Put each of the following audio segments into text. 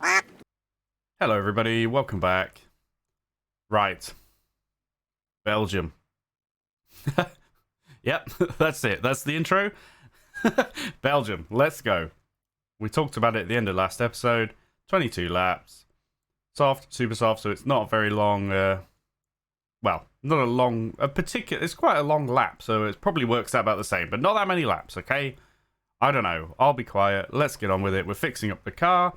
Hello, everybody. Welcome back. Right. Belgium. Yep, that's it. That's the intro. Belgium. Let's go. We talked about it at the end of last episode. 22 laps. Soft, super soft, so it's not very long. Well, not a long. It's quite a long lap, so it probably works out about the same, but not that many laps, okay? I don't know. I'll be quiet. Let's get on with it. We're fixing up the car.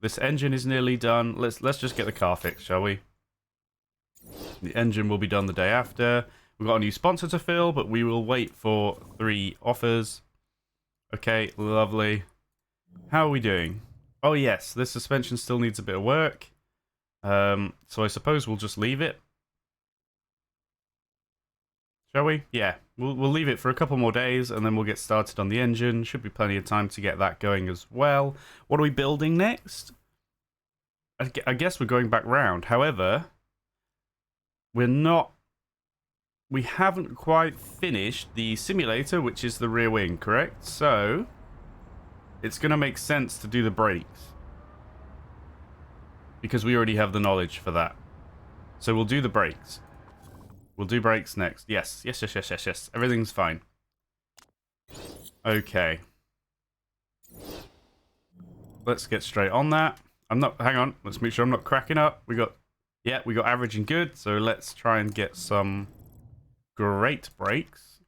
This engine is nearly done. Let's just get the car fixed, shall we? The engine will be done the day after. We've got a new sponsor to fill, but we will wait for 3 offers. Okay, lovely. How are we doing? Oh yes, this suspension still needs a bit of work. So I suppose we'll just leave it. Shall we? Yeah, we'll leave it for a couple more days, and then we'll get started on the engine. Should be plenty of time to get that going as well. What are we building next? I guess we're going back round. However, we haven't quite finished the simulator, which is the rear wing, correct? So it's going to make sense to do the brakes, because we already have the knowledge for that. So we'll do the brakes. We'll do brakes next. Yes. Everything's fine. Okay. Let's get straight on that. Hang on. Let's make sure I'm not cracking up. We got average and good. So let's try and get some great brakes.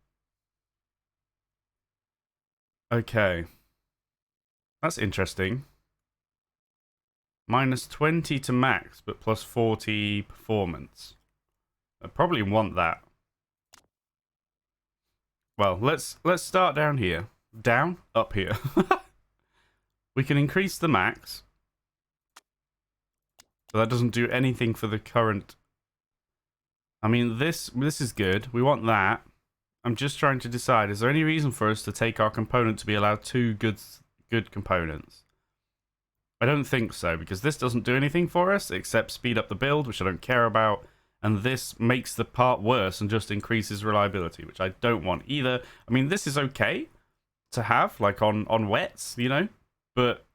Okay. That's interesting. Minus 20 to max, but plus 40 performance. I probably want that. Well, let's start down here. Up here. We can increase the max. But that doesn't do anything for the current. I mean, this is good. We want that. I'm just trying to decide, is there any reason for us to take our component to be allowed 2 good components? I don't think so, because this doesn't do anything for us except speed up the build, which I don't care about, and this makes the part worse and just increases reliability, which I don't want either. I mean, this is okay to have, like on wets, you know, but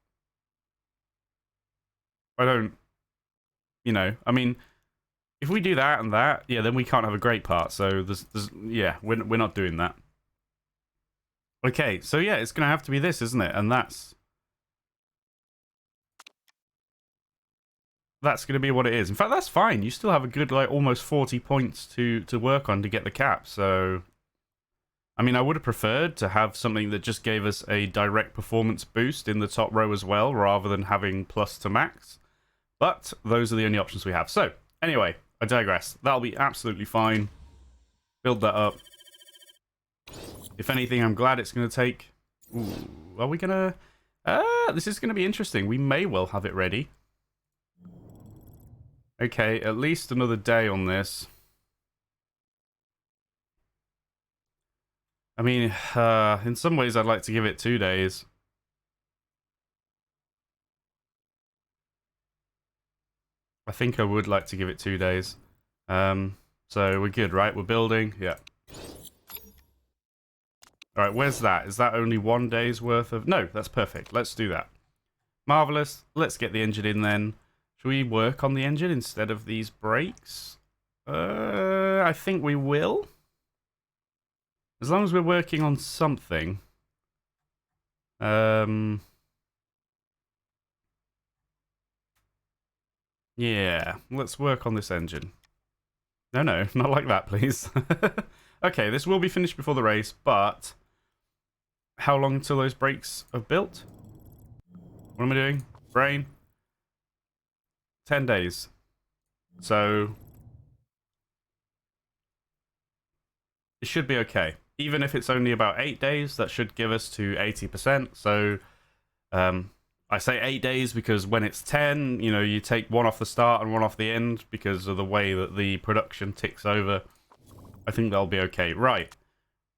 I don't, I mean, if we do that and that, yeah, then we can't have a great part. So yeah, we're not doing that. Okay, so yeah, it's gonna have to be this, isn't it? And that's gonna be what it is. In fact, that's fine. You still have a good, like, almost 40 points to work on to get the cap. So, I mean, I would have preferred to have something that just gave us a direct performance boost in the top row as well, rather than having plus to max. But those are the only options we have. So, anyway, I digress. That'll be absolutely fine. Build that up. If anything, I'm glad it's going to take... Ooh, are we going to... this is going to be interesting. We may well have it ready. Okay, at least another day on this. I mean, in some ways, I'd like to give it 2 days. I think I would like to give it 2 days. So we're good, right? We're building. Yeah. All right, where's that? Is that only 1 day's worth of... No, that's perfect. Let's do that. Marvelous. Let's get the engine in then. Should we work on the engine instead of these brakes? I think we will. As long as we're working on something. Yeah, let's work on this engine. No, not like that, please. Okay, this will be finished before the race, but how long until those brakes are built? What am I doing? Brain? 10 days. So it should be okay. Even if it's only about 8 days, that should give us to 80%. So I say 8 days because when it's 10, you take 1 off the start and 1 off the end because of the way that the production ticks over. I think that'll be okay. Right.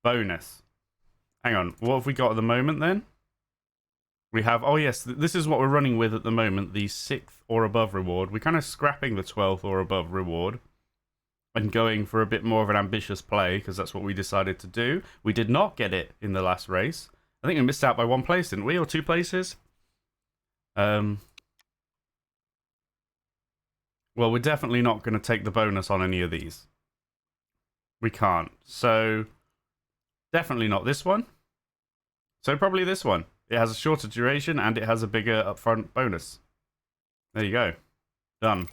Bonus. Hang on. What have we got at the moment then? We have... Oh, yes. This is what we're running with at the moment. The 6th or above reward. We're kind of scrapping the 12th or above reward and going for a bit more of an ambitious play because that's what we decided to do. We did not get it in the last race. I think we missed out by 1 place, didn't we? Or 2 places? Well, we're definitely not going to take the bonus on any of these. We can't. So, definitely not this one. So, probably this one. It has a shorter duration and it has a bigger upfront bonus. There you go. Done.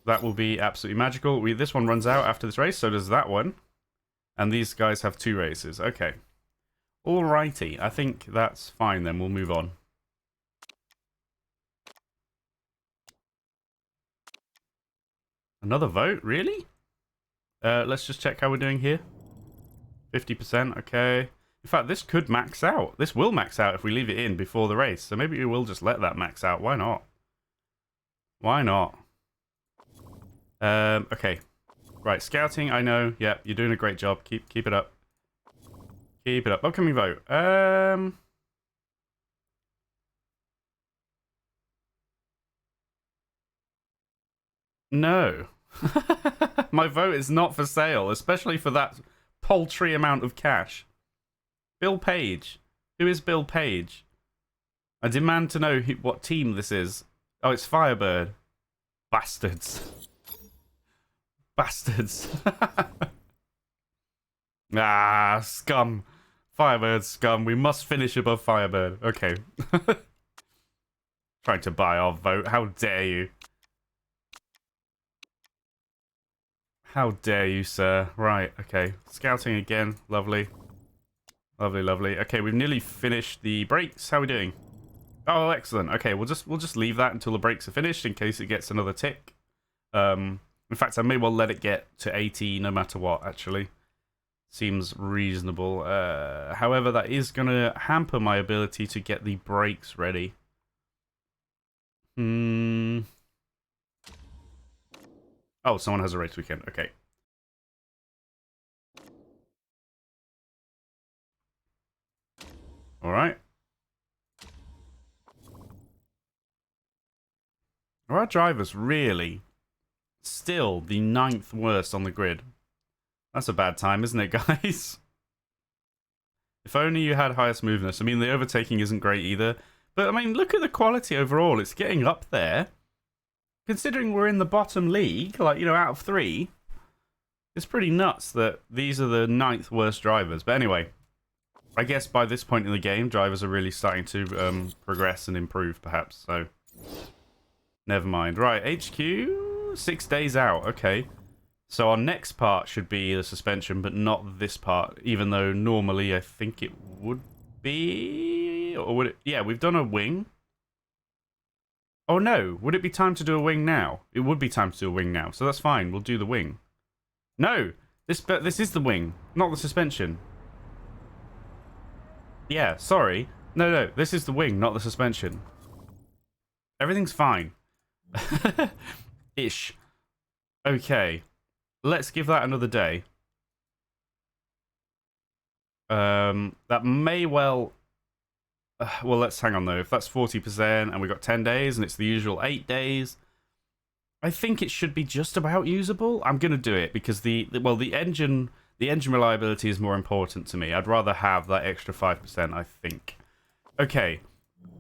That will be absolutely magical. This one runs out after this race, so does that one. And these guys have 2 races. Okay. Alrighty. I think that's fine then. We'll move on. Another vote? Really? Let's just check how we're doing here. 50%. Okay. In fact, this could max out. This will max out if we leave it in before the race. So maybe we will just let that max out. Why not? Why not? Okay. Right, scouting, I know. Yep, you're doing a great job. Keep it up. Keep it up. Upcoming vote. No. My vote is not for sale, especially for that paltry amount of cash. Bill Page. Who is Bill Page? I demand to know what team this is. Oh, it's Firebird. Bastards. Bastards. Ah, scum. Firebird scum. We must finish above Firebird. Okay. Trying to buy our vote. How dare you? How dare you, sir? Right, okay. Scouting again. Lovely. Lovely, lovely. Okay, we've nearly finished the brakes. How are we doing? Oh, excellent. Okay, we'll just leave that until the brakes are finished in case it gets another tick. In fact, I may well let it get to 80 no matter what, actually. Seems reasonable. However, that is going to hamper my ability to get the brakes ready. Oh, someone has a race weekend. Okay. Alright. Are our drivers really still the 9th worst on the grid? That's a bad time, isn't it, guys? If only you had higher smoothness. I mean, the overtaking isn't great either. But, I mean, look at the quality overall. It's getting up there. Considering we're in the bottom league, like, you know, out of 3, it's pretty nuts that these are the 9th worst drivers. But anyway, I guess by this point in the game, drivers are really starting to progress and improve, perhaps. So, never mind. Right, HQ, 6 days out. Okay. So our next part should be the suspension, but not this part, even though normally I think it would be... Or would it... Yeah, we've done a wing. Oh no, would it be time to do a wing now? It would be time to do a wing now, so that's fine. We'll do the wing. No, this is the wing, not the suspension. Yeah, sorry. No, this is the wing, not the suspension. Everything's fine. Ish. Okay. Let's give that another day. That may well... well, let's hang on, though. If that's 40% and we've got 10 days and it's the usual 8 days, I think it should be just about usable. I'm going to do it because the engine reliability is more important to me. I'd rather have that extra 5%, I think. Okay.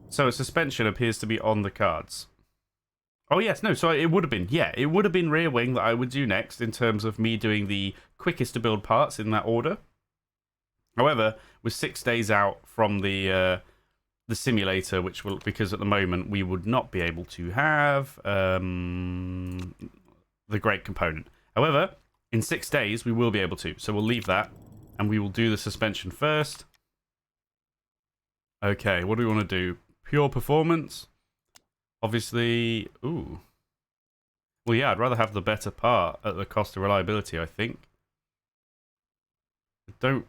So suspension appears to be on the cards. Oh, yes, no, so it would have been, yeah, it would have been rear wing that I would do next in terms of me doing the quickest to build parts in that order. However, we're 6 days out from the simulator, which will, because at the moment we would not be able to have the great component. However, in 6 days, we will be able to, so we'll leave that, and we will do the suspension first. Okay, what do we want to do? Pure performance? Obviously, ooh. Well, yeah, I'd rather have the better part at the cost of reliability, I think. How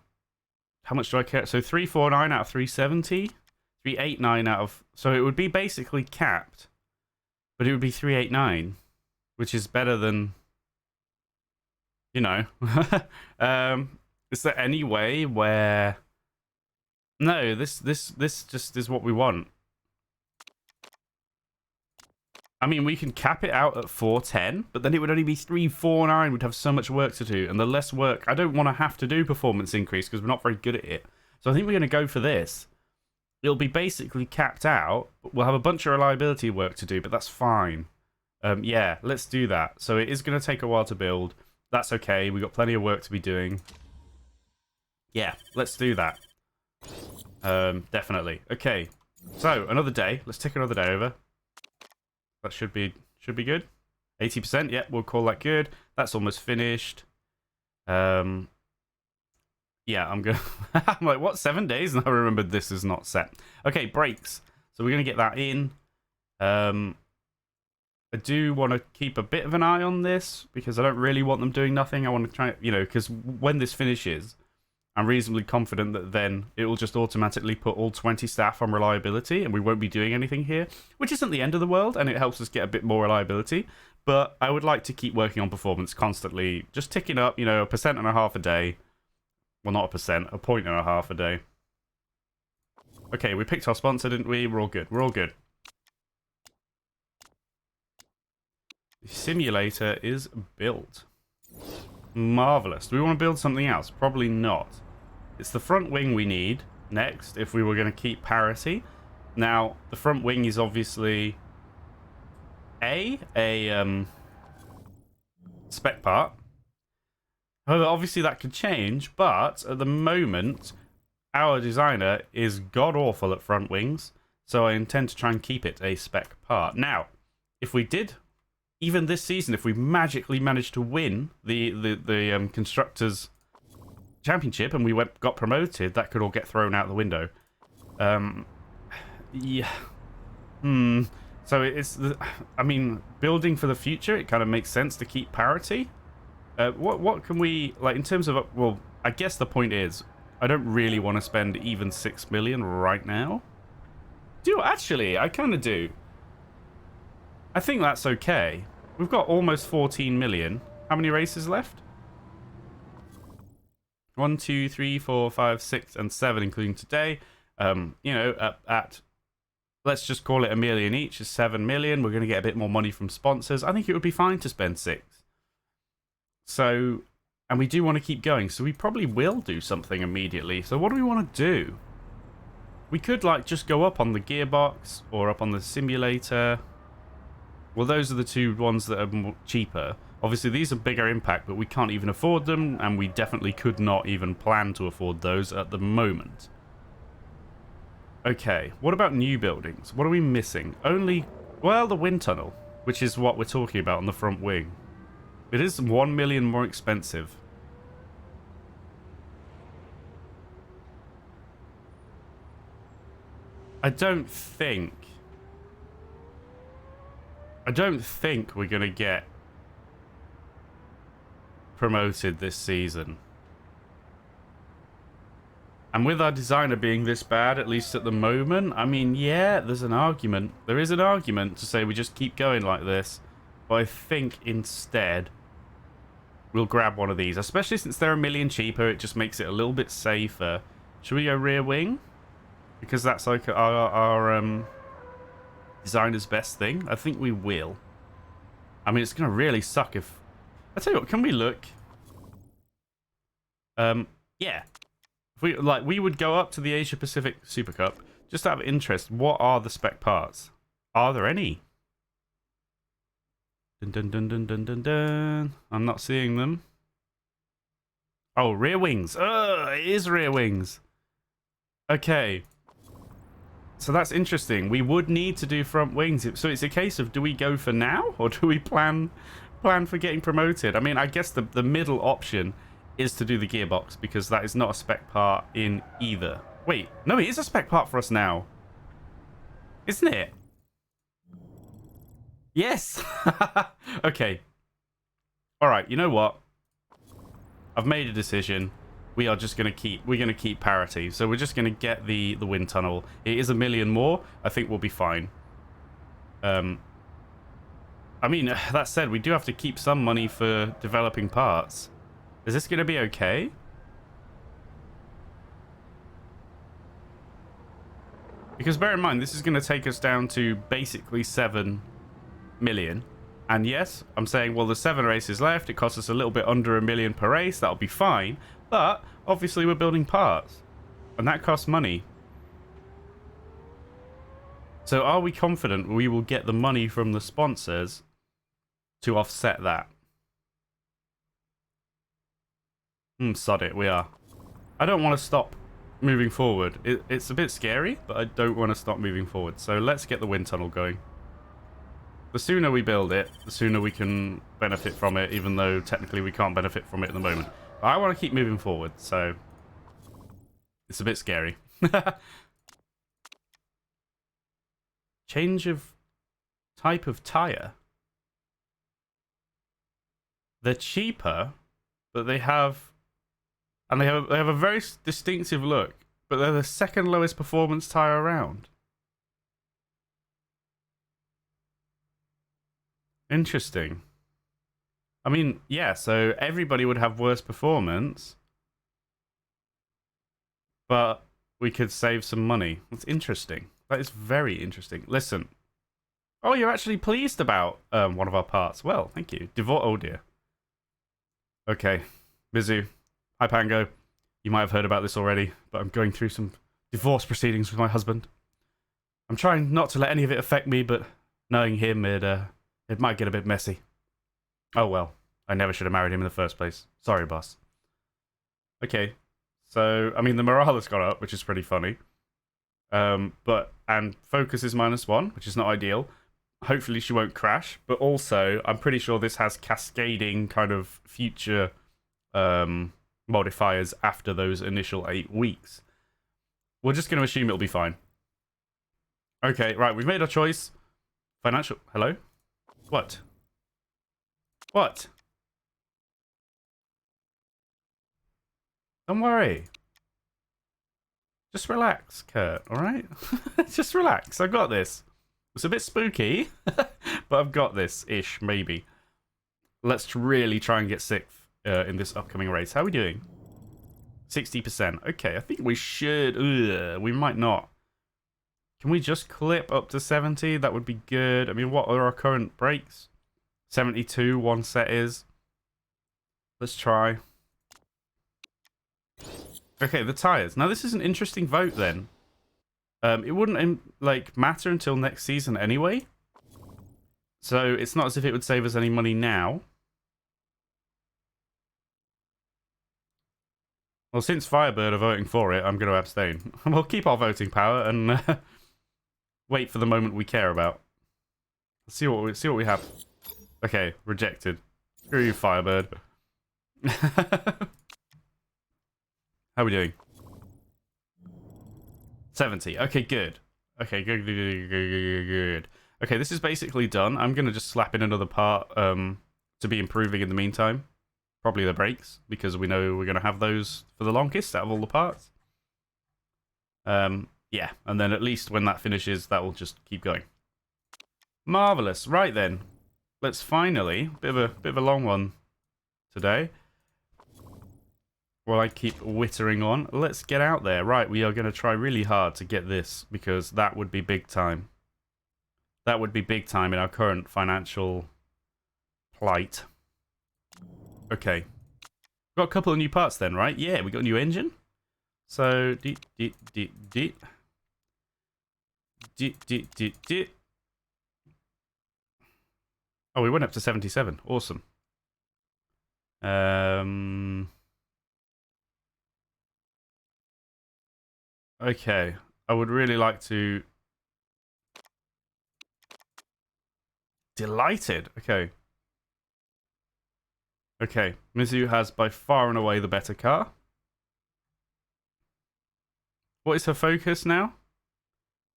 much do I care? So 349 out of 370? 389 out of... So it would be basically capped. But it would be 389. Which is better than... You know. Is there any way where... No, this just is what we want. I mean, we can cap it out at 410, but then it would only be 349. We'd have so much work to do, and the less work... I don't want to have to do performance increase because we're not very good at it. So I think we're going to go for this. It'll be basically capped out. We'll have a bunch of reliability work to do, but that's fine. Yeah, let's do that. So it is going to take a while to build. That's okay. We've got plenty of work to be doing. Yeah, let's do that. Definitely. Okay. So another day. Let's take another day over. That should be good. 80%. Yeah, we'll call that good. That's almost finished. Yeah, I'm gonna. I'm like, what? 7 days? And I remembered this is not set. Okay, breaks. So we're gonna get that in. I do want to keep a bit of an eye on this because I don't really want them doing nothing. I want to try, you know, because when this finishes, I'm reasonably confident that then it will just automatically put all 20 staff on reliability and we won't be doing anything here, which isn't the end of the world and it helps us get a bit more reliability. But I would like to keep working on performance constantly, just ticking up, you know, 1.5% a day. Well, not 1%, 1.5 a day. Okay, we picked our sponsor, didn't we? We're all good. We're all good. The simulator is built. Marvelous. Do we want to build something else? Probably not. It's the front wing we need next if we were going to keep parity. Now, the front wing is obviously a spec part. However, obviously that could change, but at the moment, our designer is god-awful at front wings, so I intend to try and keep it a spec part. Now, if we did... Even this season, if we magically managed to win the Constructors' Championship and we got promoted, that could all get thrown out the window. Yeah. So it's... I mean, building for the future, it kind of makes sense to keep parity. What can we... Like, in terms of... Well, I guess the point is, I don't really want to spend even 6 million right now. Actually, I kind of do. I think that's okay. We've got almost 14 million. How many races left? 1, 2, 3, 4, 5, 6, and 7, including today. You know, at let's just call it 1 million each is 7 million. We're going to get a bit more money from sponsors. I think it would be fine to spend 6. So, and we do want to keep going. So we probably will do something immediately. So what do we want to do? We could like just go up on the gearbox or up on the simulator. Well, those are the two ones that are cheaper. Obviously, these are bigger impact, but we can't even afford them, and we definitely could not even plan to afford those at the moment. Okay, what about new buildings? What are we missing? Only, well, the wind tunnel, which is what we're talking about on the front wing. It is 1 million more expensive. I don't think we're going to get promoted this season. And with our designer being this bad, at least at the moment, I mean, yeah, there's an argument. There is an argument to say we just keep going like this. But I think instead, we'll grab one of these. Especially since they're 1 million cheaper, it just makes it a little bit safer. Should we go rear wing? Because that's like our designer's best thing. I think we will. I mean, it's going to really suck if... I tell you what, can we look? Yeah. If we would go up to the Asia Pacific Super Cup just out of interest. What are the spec parts? Are there any? Dun dun dun dun dun dun dun. I'm not seeing them. Oh, rear wings. It is rear wings. Okay. So that's interesting. We would need to do front wings. So it's a case of, do we go for now or do we plan for getting promoted? I mean, I guess the middle option is to do the gearbox because that is not a spec part in either. Wait, no, it is a spec part for us now. Isn't it? Yes. Okay. All right, you know what? I've made a decision. We are just going to keep parity. So we're just going to get the wind tunnel. It is 1 million more. I think we'll be fine. I mean, that said, we do have to keep some money for developing parts. Is this going to be okay? Because bear in mind, this is going to take us down to basically 7 million. And yes, I'm saying, well, there's 7 races left. It costs us a little bit under 1 million per race. That'll be fine. But obviously we're building parts. And that costs money. So are we confident we will get the money from the sponsors to offset that. Sod it, we are. I don't want to stop moving forward. It's a bit scary, but I don't want to stop moving forward. So let's get the wind tunnel going. The sooner we build it, the sooner we can benefit from it, even though technically we can't benefit from it at the moment. But I want to keep moving forward, so it's a bit scary. Change of type of tire. They're cheaper, but they have... And they have a very distinctive look, but they're the second lowest performance tire around. Interesting. I mean, yeah, so everybody would have worse performance, but we could save some money. That's interesting. That is very interesting. Listen. Oh, you're actually pleased about one of our parts. Well, thank you. Oh, dear. Okay. Mizu. Hi, Pango. You might have heard about this already, but I'm going through some divorce proceedings with my husband. I'm trying not to let any of it affect me, but knowing him, it might get a bit messy. Oh well, I never should have married him in the first place. Sorry, boss. Okay, so, I mean, the morale has gone up, which is pretty funny. And focus is -1, which is not ideal. Hopefully she won't crash, but also, I'm pretty sure this has cascading kind of future... modifiers after those initial 8 weeks. We're just going to assume it'll be fine. Okay, right, we've made our choice. Financial... Hello? What? What? Don't worry. Just relax, Kurt, alright? Just relax, I've got this. It's a bit spooky, but I've got this-ish, maybe. Let's really try and get 6th. In this upcoming race. How are we doing? 60%. Okay, I think we should... we might not. Can we just clip up to 70? That would be good. I mean, what are our current breaks? 72, one set is. Let's try. Okay, the tyres. Now, this is an interesting vote, then. It wouldn't, like, matter until next season anyway. So, it's not as if it would save us any money now. Well, since Firebird are voting for it, I'm going to abstain. We'll keep our voting power and wait for the moment we care about. Let's see what we have. Okay, rejected. Screw you, Firebird. How are we doing? 70. Okay, good. Okay, good. Okay, this is basically done. I'm going to just slap in another part to be improving in the meantime. Probably the brakes, because we know we're going to have those for the longest out of all the parts. Yeah, and then at least when that finishes, that will just keep going. Marvelous. Right then, let's finally, bit of a long one today. While I keep whittering on, let's get out there. Right, we are going to try really hard to get this, because that would be big time. That would be big time in our current financial plight. Okay. Got a couple of new parts then, right? Yeah, we got a new engine. So, oh, we went up to 77. Awesome. Okay. I would really like to... Delighted. Okay. Okay, Mizu has by far and away the better car. What is her focus now?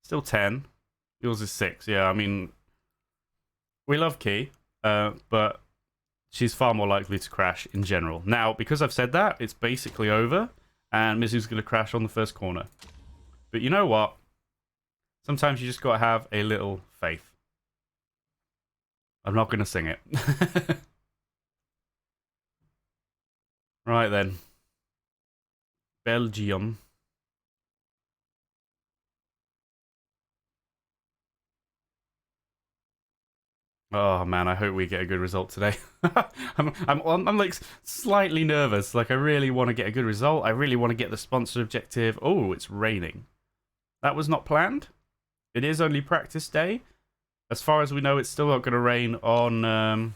Still 10. Yours is 6. Yeah, I mean, we love Key, but she's far more likely to crash in general. Now, because I've said that, it's basically over, and Mizu's going to crash on the first corner. But you know what? Sometimes you just got to have a little faith. I'm not going to sing it. Right then. Belgium. Oh man, I hope we get a good result today. I'm like slightly nervous. Like I really want to get a good result. I really want to get the sponsor objective. Oh, it's raining. That was not planned. It is only practice day. As far as we know, it's still not going to rain on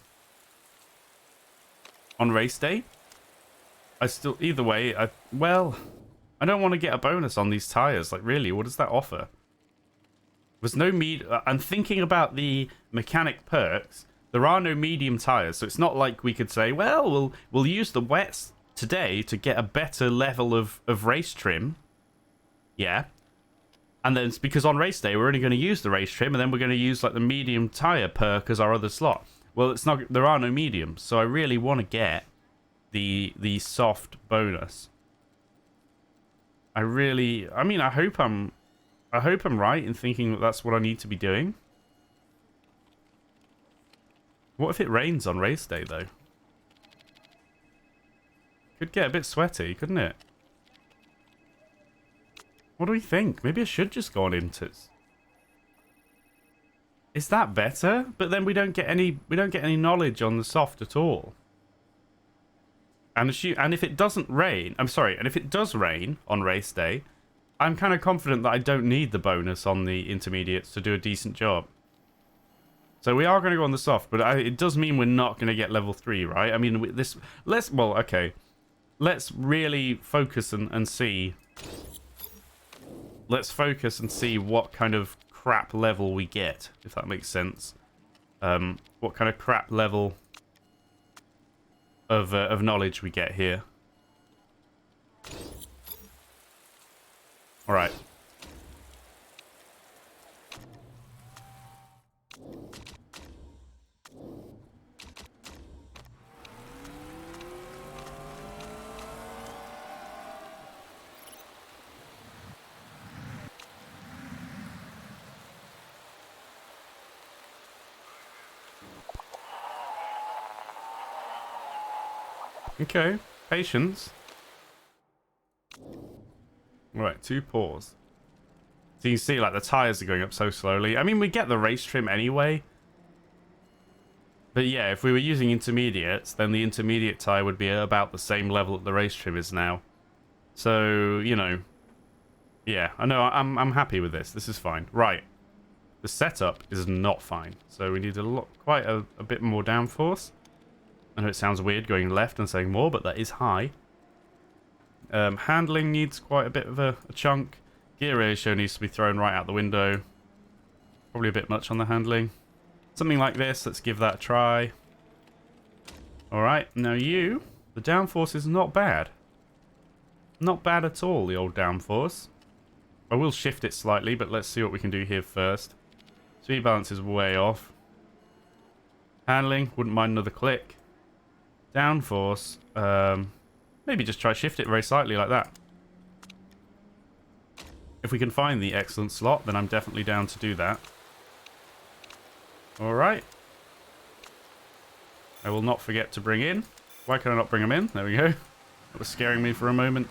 on race day. I still, either way, well, I don't want to get a bonus on these tires. Like, really, what does that offer? There's no I'm thinking about the mechanic perks. There are no medium tires, so it's not like we could say, well, we'll use the wets today to get a better level of race trim. Yeah. And then it's because on race day, we're only going to use the race trim, and then we're going to use, like, the medium tire perk as our other slot. Well, it's not. There are no mediums, so I really want to get the soft bonus. I mean, I hope I'm right in thinking that that's what I need to be doing. What if it rains on race day, though? Could get a bit sweaty, couldn't it? What do we think? Maybe I should just go on Inters. Is that better? But then we don't get any knowledge on the soft at all. And if it doesn't rain, and if it does rain on race day, I'm kind of confident that I don't need the bonus on the intermediates to do a decent job. So we are going to go on the soft, but it does mean we're not going to get level 3, right? I mean, let's really focus and see. Let's focus and see what kind of crap level we get, if that makes sense. What kind of crap level of knowledge we get here. All right. Okay, patience. Right, 2 pours. So you can see, like, the tires are going up so slowly. I mean, we get the race trim anyway. But yeah, if we were using intermediates, then the intermediate tire would be about the same level that the race trim is now. So, you know. Yeah, I know, I'm happy with this. This is fine. Right. The setup is not fine. So we need quite a bit more downforce. I know it sounds weird going left and saying more, but that is high. Handling needs quite a bit of a chunk. Gear ratio needs to be thrown right out the window. Probably a bit much on the handling. Something like this, let's give that a try. Alright, now the downforce is not bad. Not bad at all, the old downforce. I will shift it slightly, but let's see what we can do here first. Speed balance is way off. Handling, wouldn't mind another click. Downforce, maybe just try shift it very slightly like that. If we can find the excellent slot, then I'm definitely down to do that. Alright. I will not forget to bring in. Why can I not bring them in? There we go. That was scaring me for a moment.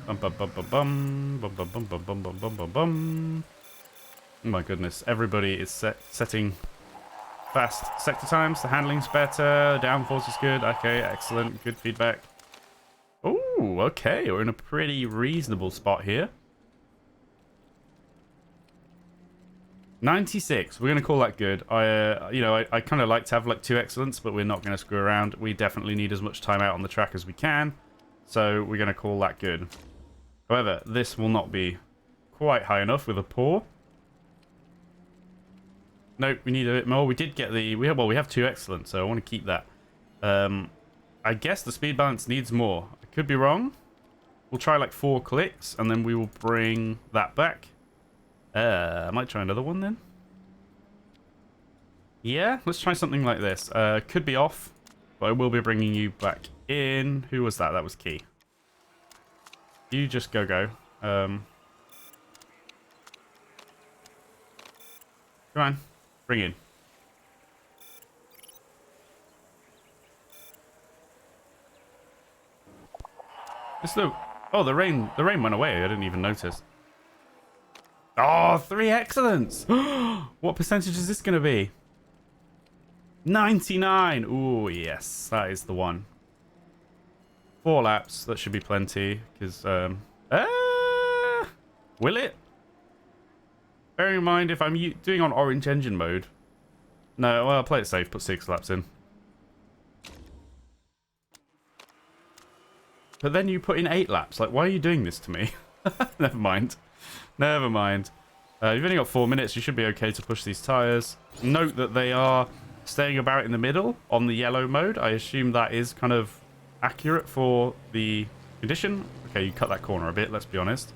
Bum bum bum bum bum bum bum bum bum bum bum bum bum bum. Oh my goodness, everybody is setting fast sector times. The handling's better. Downforce is good. Okay, excellent. Good feedback. Oh, okay. We're in a pretty reasonable spot here. 96. We're going to call that good. I kind of like to have like 2 excellents, but we're not going to screw around. We definitely need as much time out on the track as we can. So we're going to call that good. However, this will not be quite high enough with a poor. Nope, we need a bit more. We did get we have 2 excellent, so I want to keep that. I guess the speed balance needs more. I could be wrong. We'll try like 4 clicks, and then we will bring that back. I might try another one then. Yeah, let's try something like this. Could be off, but I will be bringing you back in. Who was that? That was Key. You just go. Come on, bring in. Oh, the rain went away. I didn't even notice. Oh, 3 excellence. What percentage is this going to be? 99. Ooh, yes, that is the one. 4 laps. That should be plenty. Because, will it? Bearing in mind, if I'm doing on orange engine mode. No, well, I'll play it safe. Put 6 laps in. But then you put in 8 laps. Like, why are you doing this to me? Never mind. Never mind. You've only got 4 minutes. You should be okay to push these tyres. Note that they are staying about in the middle on the yellow mode. I assume that is kind of accurate for the condition. Okay, you cut that corner a bit, let's be honest.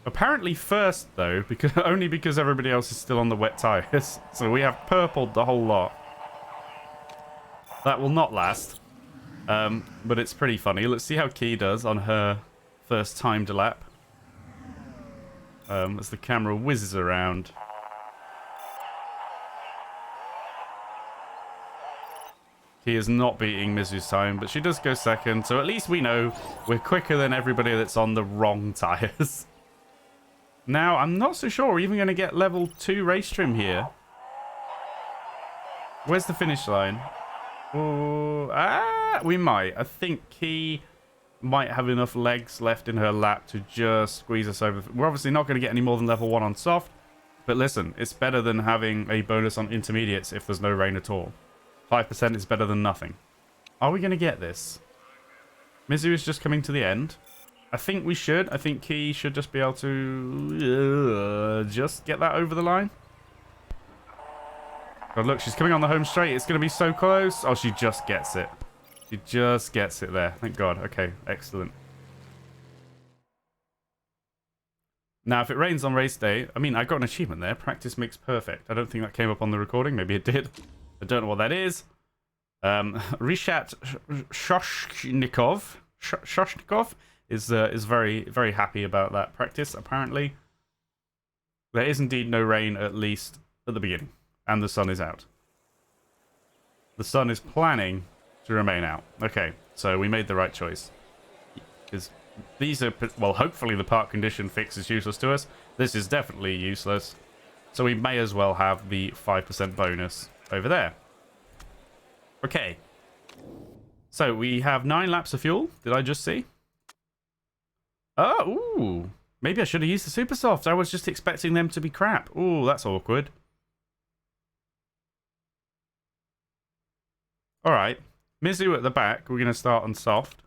Apparently first, though, because only because everybody else is still on the wet tyres. So we have purpled the whole lot. That will not last. But it's pretty funny. Let's see how Key does on her first timed lap. As the camera whizzes around. Key is not beating Mizu's time, but she does go second. So at least we know we're quicker than everybody that's on the wrong tyres. Now, I'm not so sure we're even going to get level 2 race trim here. Where's the finish line? Oh, we might. I think Key might have enough legs left in her lap to just squeeze us over. We're obviously not going to get any more than level 1 on soft. But listen, it's better than having a bonus on intermediates if there's no rain at all. 5% is better than nothing. Are we going to get this? Mizu is just coming to the end. I think we should. I think Key should just be able to just get that over the line. God, look, she's coming on the home straight. It's going to be so close. Oh, she just gets it. She just gets it there. Thank God. Okay, excellent. Now, if it rains on race day, I mean, I got an achievement there. Practice makes perfect. I don't think that came up on the recording. Maybe it did. I don't know what that is. Rishat Shoshnikov is very, very happy about that practice, apparently. There is indeed no rain, at least at the beginning. And the sun is out. The sun is planning to remain out. Okay, so we made the right choice. Because these are... Well, hopefully the park condition fix is useless to us. This is definitely useless. So we may as well have the 5% bonus over there. Okay. So we have 9 laps of fuel. Did I just see? Oh, ooh. Maybe I should have used the super soft. I was just expecting them to be crap. Ooh, that's awkward. Alright. Mizu at the back. We're going to start on soft.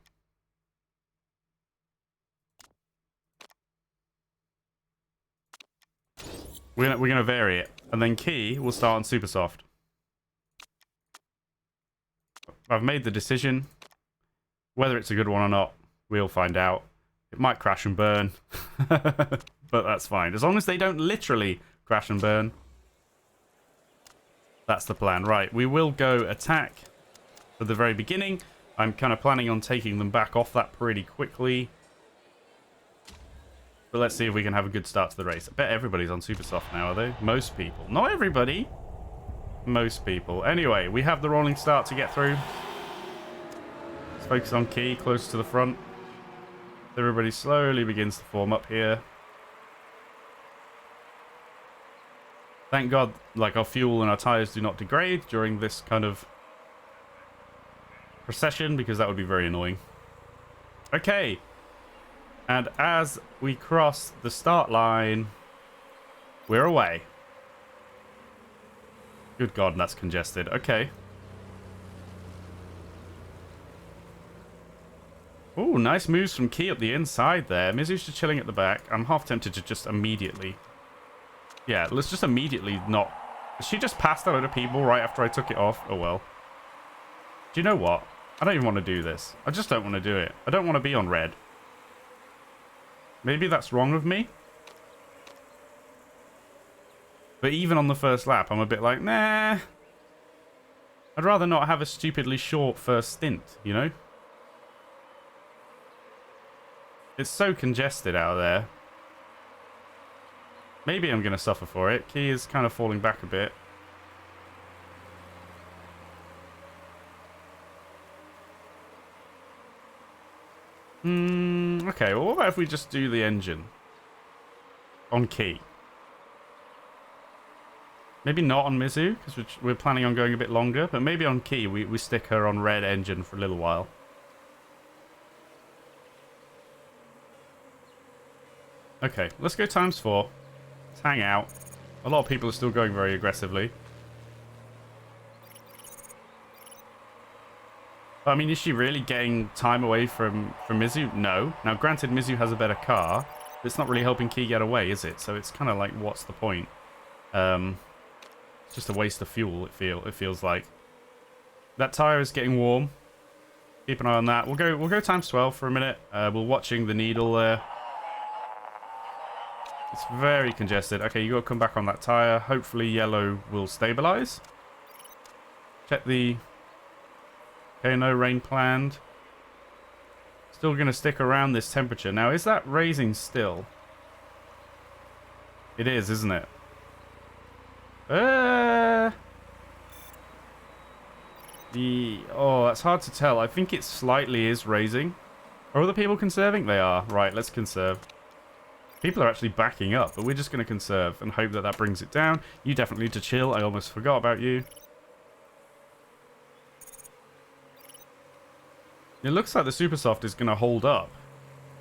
We're gonna vary it. And then Key will start on super soft. I've made the decision. Whether it's a good one or not, we'll find out. It might crash and burn. But that's fine. As long as they don't literally crash and burn. That's the plan. Right, we will go attack at the very beginning. I'm kind of planning on taking them back off that pretty quickly. But let's see if we can have a good start to the race. I bet everybody's on super soft now, are they? Most people. Not everybody. Most people. Anyway, we have the rolling start to get through. Let's focus on Key, close to the front. Everybody slowly begins to form up here. Thank God, like, our fuel and our tyres do not degrade during this kind of procession, because that would be very annoying. Okay. And as we cross the start line, we're away. Good God, that's congested. Okay. Ooh, nice moves from Key up the inside there. Mizu's just chilling at the back. I'm half tempted to just immediately... Yeah, let's just immediately not... She just passed a load of people right after I took it off. Oh, well. Do you know what? I don't even want to do this. I just don't want to do it. I don't want to be on red. Maybe that's wrong of me. But even on the first lap, I'm a bit like, nah. I'd rather not have a stupidly short first stint, you know? It's so congested out there. Maybe I'm going to suffer for it. Key is kind of falling back a bit. Okay, well, what about if we just do the engine on Key? Maybe not on Mizu, because we're planning on going a bit longer, but maybe on Key we stick her on red engine for a little while. Okay, let's go times 4. Let's hang out. A lot of people are still going very aggressively. I mean, is she really getting time away from Mizu? No. Now, granted, Mizu has a better car, but it's not really helping Key get away, is it? So it's kind of like, what's the point? It's just a waste of fuel. It feels like that tire is getting warm. Keep an eye on that. We'll go times 12 for a minute. We're watching the needle there. It's very congested. Okay, you got to come back on that tire. Hopefully, yellow will stabilize. Check the. Okay, no rain planned. Still going to stick around this temperature. Now, is that raising still? It is, isn't it? Oh, that's hard to tell. I think it slightly is raising. Are other people conserving? They are. Right, let's conserve. People are actually backing up, but we're just going to conserve and hope that that brings it down. You definitely need to chill. I almost forgot about you. It looks like the Super Soft is going to hold up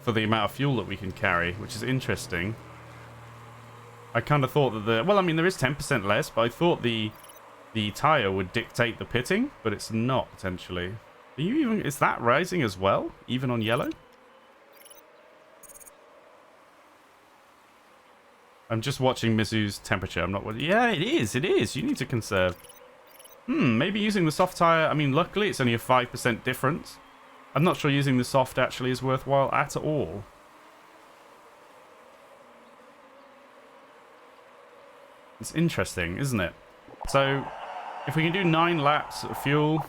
for the amount of fuel that we can carry, which is interesting. I kind of thought that the... Well, I mean, there is 10% less, but I thought the tyre would dictate the pitting, but it's not, potentially. Are you even... Is that rising as well, even on yellow? I'm just watching Mizu's temperature. I'm not... Yeah, it is. It is. You need to conserve. Maybe using the soft tyre... I mean, luckily, it's only a 5% difference. I'm not sure using the soft actually is worthwhile at all. It's interesting, isn't it? So, if we can do 9 laps of fuel,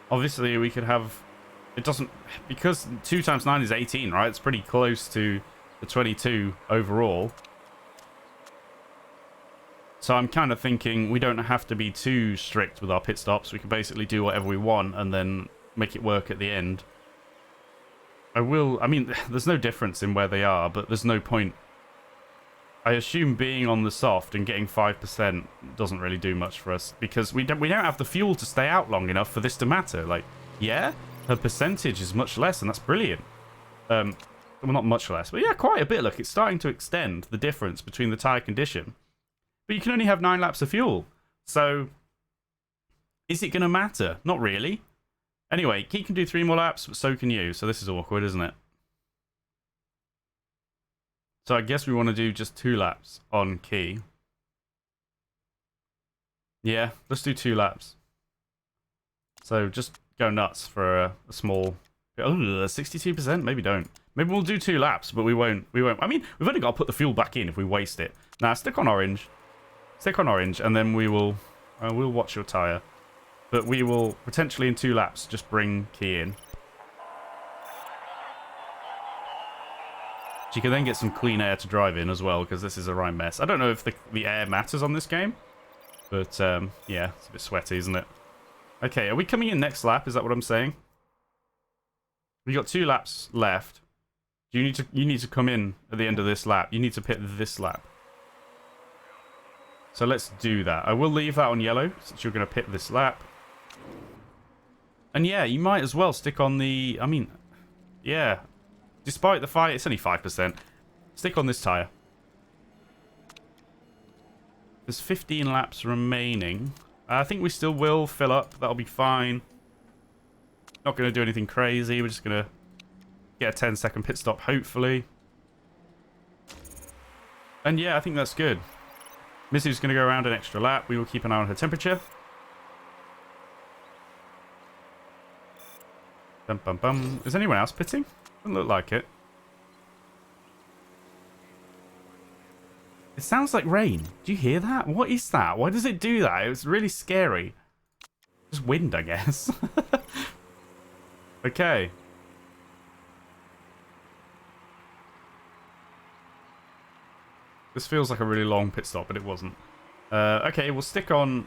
obviously we could have... It doesn't... Because 2 times 9 is 18, right? It's pretty close to the 22 overall. So I'm kind of thinking we don't have to be too strict with our pit stops. We can basically do whatever we want and then make it work at the end. I mean, there's no difference in where they are, but there's no point. I assume being on the soft and getting 5% doesn't really do much for us because we don't have the fuel to stay out long enough for this to matter. Like, yeah, her percentage is much less, and that's brilliant. Well, not much less, but yeah, quite a bit. Look, it's starting to extend the difference between the tyre condition. But you can only have 9 laps of fuel. So, is it going to matter? Not really. Anyway, Key can do 3 more laps, but so can you. So this is awkward, isn't it? So I guess we want to do just 2 laps on Key. Yeah, let's do 2 laps. So just go nuts for a small... Oh, 62%? Maybe don't. Maybe we'll do 2 laps, but we won't. I mean, we've only got to put the fuel back in if we waste it. Nah, stick on orange. Stick on orange, and then we will... we'll watch your tyre. But we will, potentially in 2 laps, just bring Key in. She can then get some clean air to drive in as well, because this is a right mess. I don't know if the air matters on this game. But, yeah, it's a bit sweaty, isn't it? Okay, are we coming in next lap? Is that what I'm saying? We've got 2 laps left. You need to come in at the end of this lap. You need to pit this lap. So let's do that. I will leave that on yellow, since you're going to pit this lap. And yeah, you might as well stick on the... I mean, yeah. Despite the fight, it's only 5%. Stick on this tyre. There's 15 laps remaining. I think we still will fill up. That'll be fine. Not going to do anything crazy. We're just going to get a 10-second pit stop, hopefully. And yeah, I think that's good. Mizu's going to go around an extra lap. We will keep an eye on her temperature. Bum, bum, bum. Is anyone else pitting? Doesn't look like it. It sounds like rain. Do you hear that? What is that? Why does it do that? It was really scary. Just wind, I guess. Okay. This feels like a really long pit stop, but it wasn't. Okay, we'll stick on...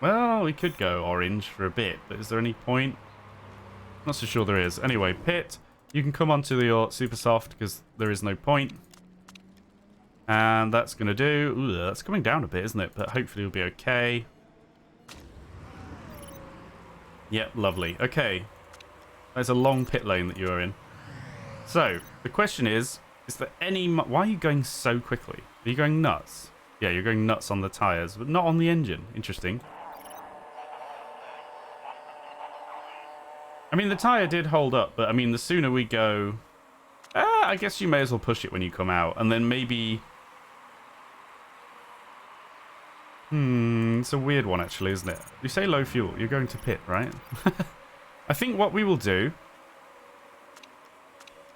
Well, we could go orange for a bit, but is there any point? Not so sure there is. Anyway, pit. You can come onto your super soft because there is no point. And that's going to do... Ooh, that's coming down a bit, isn't it? But hopefully it'll be okay. Yep, lovely. Okay. There's a long pit lane that you're in. So, the question is there any... Why are you going so quickly? Are you going nuts? Yeah, you're going nuts on the tyres, but not on the engine. Interesting. I mean, the tyre did hold up, but I mean, the sooner we go... I guess you may as well push it when you come out, and then maybe... It's a weird one, actually, isn't it? You say low fuel, you're going to pit, right? I think what we will do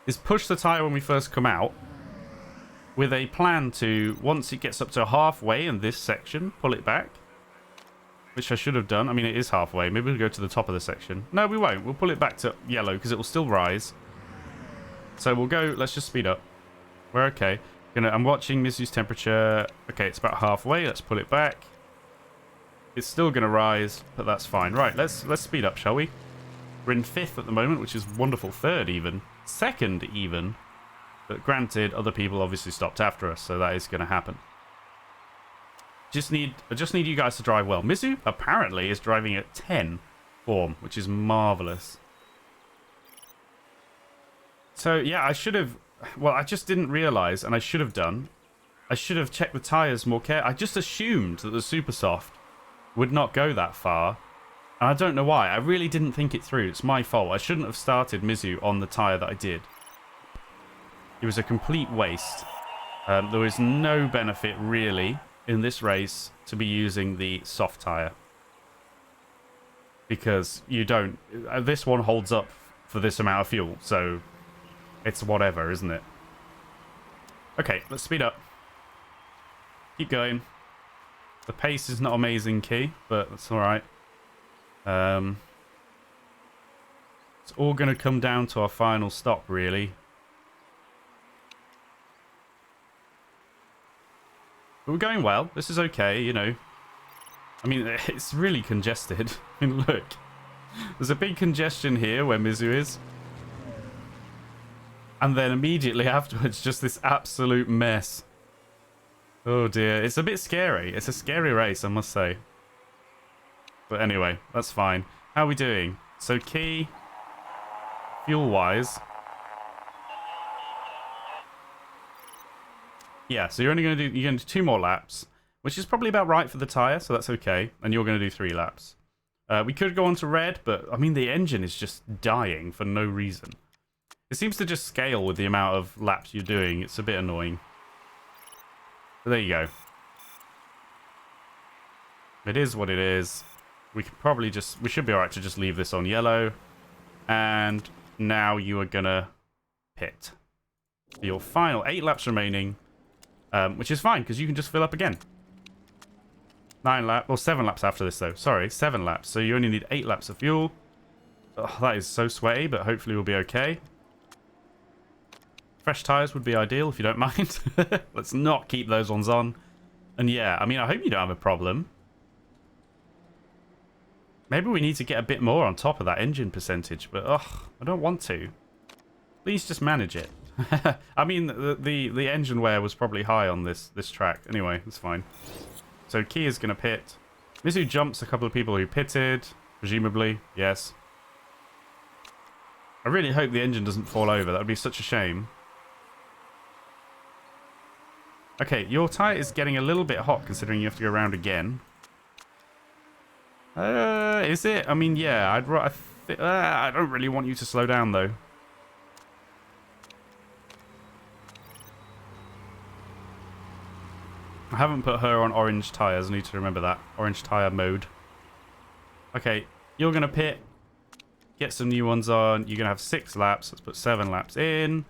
is push the tyre when we first come out, with a plan to, once it gets up to halfway in this section, pull it back. Which I should have done. I mean, it is halfway. Maybe we'll go to the top of the section. No, we won't. We'll pull it back to yellow because it will still rise. So we'll go... Let's just speed up. We're okay. I'm watching Mizu's temperature. Okay, it's about halfway. Let's pull it back. It's still going to rise, but that's fine. Right, let's speed up, shall we? We're in 5th at the moment, which is wonderful. 3rd even. 2nd even. But granted, other people obviously stopped after us, so that is going to happen. I just need you guys to drive well. Mizu apparently is driving at 10 form, which is marvelous. So yeah, I should have... Well, I just didn't realize, and I should have done. I should have checked the tires more carefully. I just assumed that the Super Soft would not go that far, and I don't know why. I really didn't think it through. It's my fault. I shouldn't have started Mizu on the tire that I did. It was a complete waste. There was no benefit really in this race to be using the soft tire, because you don't... This one holds up for this amount of fuel, so it's whatever, isn't it? Okay, let's speed up. Keep going. The pace is not amazing, Key, but that's alright. It's all going to come down to our final stop, really. But we're going well. This is okay, you know. I mean, it's really congested. I mean, look. There's a big congestion here where Mizu is. And then immediately afterwards, just this absolute mess. Oh dear. It's a bit scary. It's a scary race, I must say. But anyway, that's fine. How are we doing? So Key, fuel-wise... Yeah, so you're only going to do 2 more laps, which is probably about right for the tyre, so that's okay. And you're going to do 3 laps. We could go on to red, but I mean the engine is just dying for no reason. It seems to just scale with the amount of laps you're doing. It's a bit annoying. But there you go. It is what it is. We could probably just... We should be alright to just leave this on yellow. And now you are going to pit. Your final 8 laps remaining. Which is fine, because you can just fill up again. 9 laps, or 7 laps after this, though. Sorry, 7 laps. So you only need 8 laps of fuel. Oh, that is so sweaty, but hopefully we'll be okay. Fresh tyres would be ideal, if you don't mind. Let's not keep those ones on. And yeah, I mean, I hope you don't have a problem. Maybe we need to get a bit more on top of that engine percentage, but ugh, I don't want to. Please just manage it. I mean, the engine wear was probably high on this track. Anyway, it's fine. So Key is going to pit. Mizu jumps a couple of people who pitted, presumably. Yes. I really hope the engine doesn't fall over. That would be such a shame. Okay, your tyre is getting a little bit hot considering you have to go around again. Is it? I mean, yeah. I don't really want you to slow down, though. I haven't put her on orange tyres. I need to remember that. Orange tyre mode. Okay, you're going to pit. Get some new ones on. You're going to have 6 laps. Let's put 7 laps in.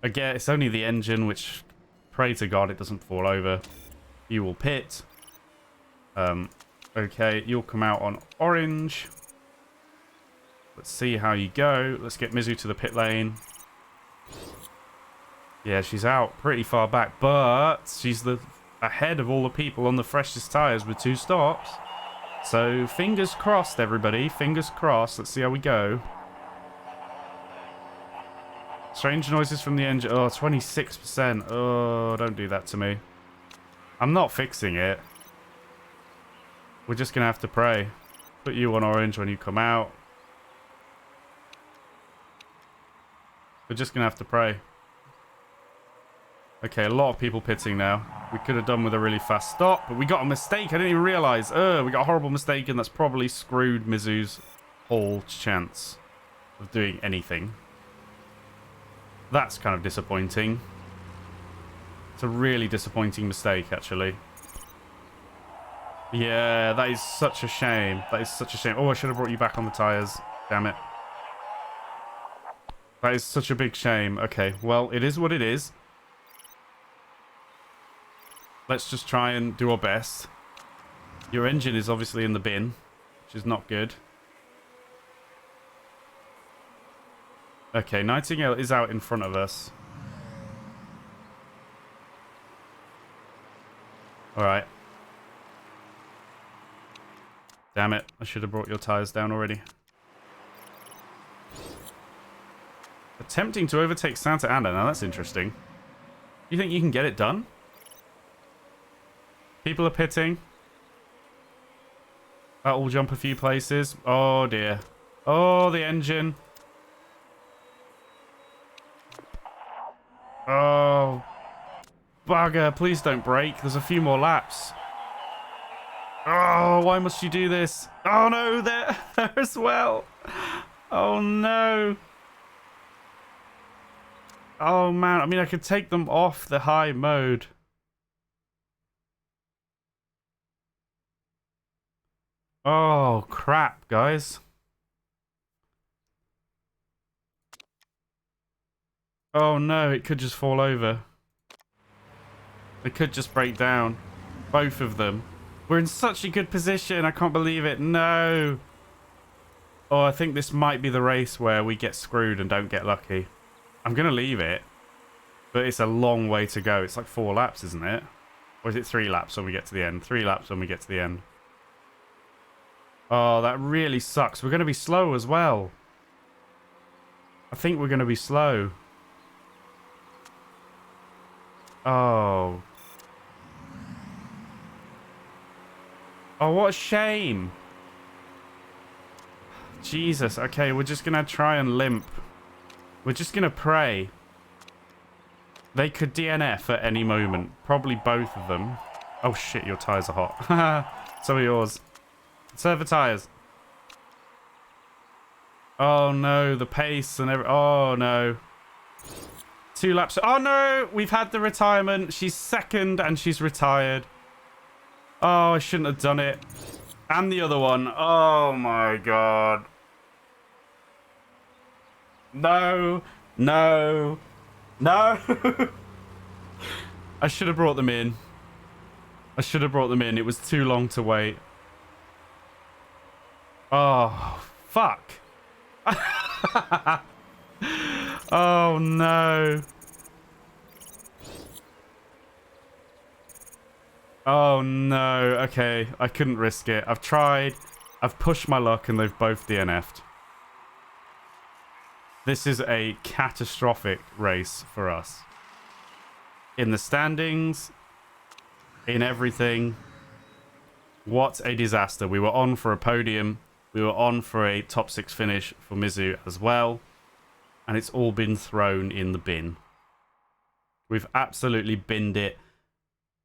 Again, it's only the engine, which... Pray to God it doesn't fall over. You will pit. Okay, you'll come out on orange. Let's see how you go. Let's get Mizu to the pit lane. Yeah, she's out pretty far back, but she's ahead of all the people on the freshest tyres with 2 stops. So, fingers crossed, everybody. Fingers crossed. Let's see how we go. Strange noises from the engine. Oh, 26%. Oh, don't do that to me. I'm not fixing it. We're just going to have to pray. Put you on orange when you come out. We're just going to have to pray. Okay, a lot of people pitting now. We could have done with a really fast stop, but we got a mistake. I didn't even realise. We got a horrible mistake, and that's probably screwed Mizu's all chance of doing anything. That's kind of disappointing. It's a really disappointing mistake, actually. Yeah, that is such a shame. That is such a shame. Oh, I should have brought you back on the tyres. Damn it. That is such a big shame. Okay, well, it is what it is. Let's just try and do our best. Your engine is obviously in the bin, which is not good. Okay, Nightingale is out in front of us. Alright. Damn it, I should have brought your tyres down already. Attempting to overtake Santa Ana. Now that's interesting. You think you can get it done? People are pitting. That will jump a few places. Oh dear. Oh, the engine. Oh. Bugger, please don't break. There's a few more laps. Oh, why must you do this? Oh no, there as well. Oh no. Oh man, I mean I could take them off the high mode. Oh crap, guys. Oh no, it could just fall over. It could just break down. Both of them. We're in such a good position. I can't believe it. No. Oh, I think this might be the race where we get screwed and don't get lucky. I'm going to leave it. But it's a long way to go. It's like 4 laps, isn't it? Or is it 3 laps when we get to the end? 3 laps when we get to the end. Oh, that really sucks. We're going to be slow as well. I think we're going to be slow. Oh. Oh, what a shame. Jesus. Okay, we're just going to try and limp. We're just going to pray. They could DNF at any moment. Probably both of them. Oh, shit, your tyres are hot. So are yours. Serve the tyres. Oh, no. The pace and everything. Oh, no. 2 laps. Oh, no. We've had the retirement. She's second and she's retired. Oh, I shouldn't have done it. And the other one. Oh, my God. No. No. No. I should have brought them in. I should have brought them in. It was too long to wait. Oh, fuck. Oh, no. Oh, no. Okay, I couldn't risk it. I've tried. I've pushed my luck and they've both DNF'd. This is a catastrophic race for us. In the standings, in everything. What a disaster. We were on for a podium. We were on for a top 6 finish for Mizu as well. And it's all been thrown in the bin. We've absolutely binned it.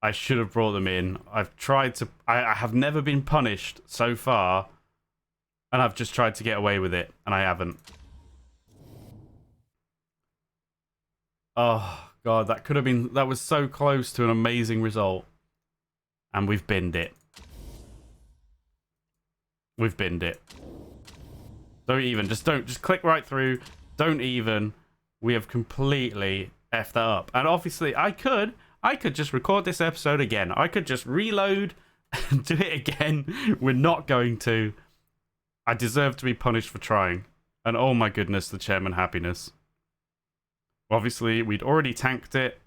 I should have brought them in. I've tried to... I have never been punished so far. And I've just tried to get away with it. And I haven't. Oh, God. That could have been... That was so close to an amazing result. And we've binned it. We've binned it. Don't even. Just click right through. Don't even. We have completely effed that up. And obviously, I could just record this episode again. I could just reload and do it again. We're not going to. I deserve to be punished for trying. And oh my goodness, the chairman happiness. Obviously, we'd already tanked it.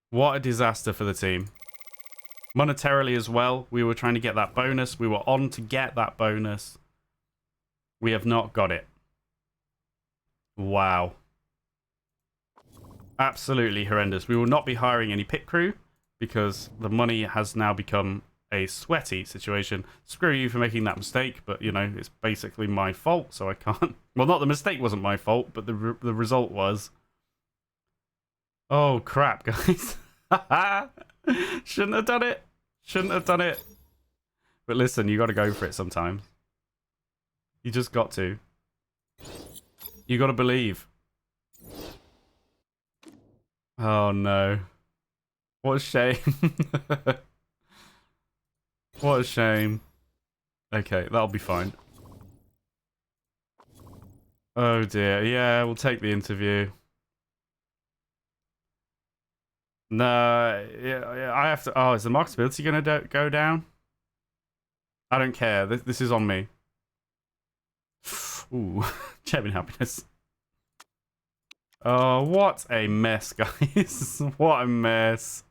What a disaster for the team. Monetarily as well, we were trying to get that bonus. We were on to get that bonus. We have not got it. Wow. Absolutely horrendous. We will not be hiring any pit crew because the money has now become a sweaty situation. Screw you for making that mistake, but, you know, it's basically my fault, so I can't... Well, not the mistake wasn't my fault, but the result was. Oh, crap, guys. Shouldn't have done it. Shouldn't have done it. But listen, you got to go for it sometimes. You just got to. You got to believe. Oh no. What a shame. What a shame. Okay, that'll be fine. Oh dear. Yeah, we'll take the interview. No, yeah, I have to. Oh, is the marketability going to go down? I don't care. This is on me. Ooh, genuine happiness. Oh, what a mess, guys. What a mess.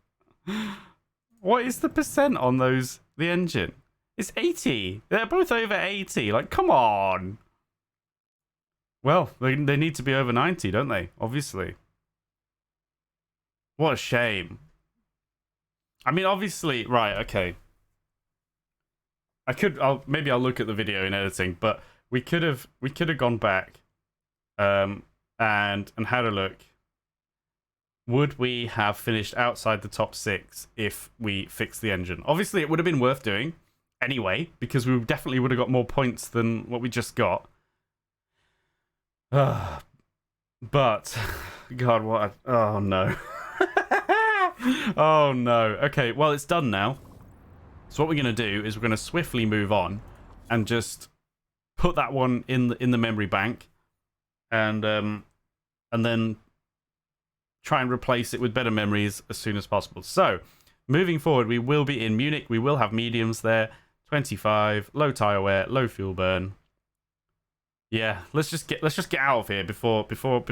What is the percent on those, the engine? It's 80. They're both over 80. Like, come on. Well, they need to be over 90, don't they? Obviously. What a shame. I mean, obviously, right, okay. Maybe I'll look at the video in editing, but we could have gone back and had a look. Would we have finished outside the top 6 if we fixed the engine? Obviously, it would have been worth doing anyway, because we definitely would have got more points than what we just got. But, God, what? Oh no. Oh no. Okay, well, it's done now. So what we're going to do is we're going to swiftly move on and just put that one in the memory bank, and then try and replace it with better memories as soon as possible. So, moving forward, we will be in Munich. We will have mediums there. 25, low tire wear, low fuel burn. Yeah, let's just get out of here before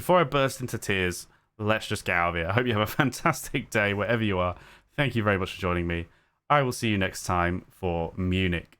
I burst into tears. Let's just get out of here. I hope you have a fantastic day wherever you are. Thank you very much for joining me. I will see you next time for Munich.